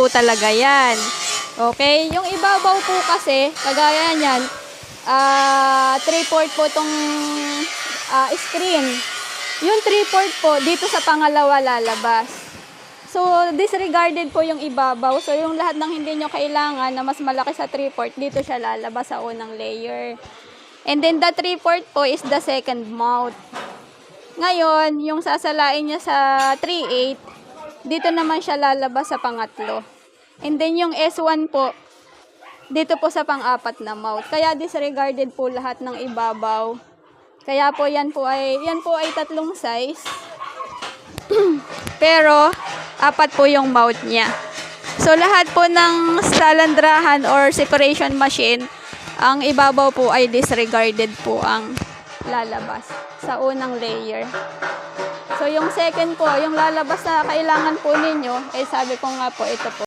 po talaga yan. Okay? Yung ibabaw po kasi, kagaya niyan, 3/4 po itong screen. Yung 3/4 po, dito sa pangalawa lalabas. So, disregarded po yung ibabaw. So, yung lahat ng hindi nyo kailangan na mas malaki sa 3/4, dito siya lalabas sa unang layer. And then, the 3/4 po is the second mount. Ngayon, yung sasalain niya sa 3/8, dito naman siya lalabas sa pangatlo. And then, yung S1 po, dito po sa pang-apat na mount. Kaya disregarded po lahat ng ibabaw. Kaya po yan po ay tatlong size. Pero 4 po yung mount niya. So lahat po ng salandrahan or separation machine, ang ibabaw po ay disregarded po ang lalabas sa unang layer. So yung second po, yung lalabas na kailangan po ninyo, sabi ko nga po ito po.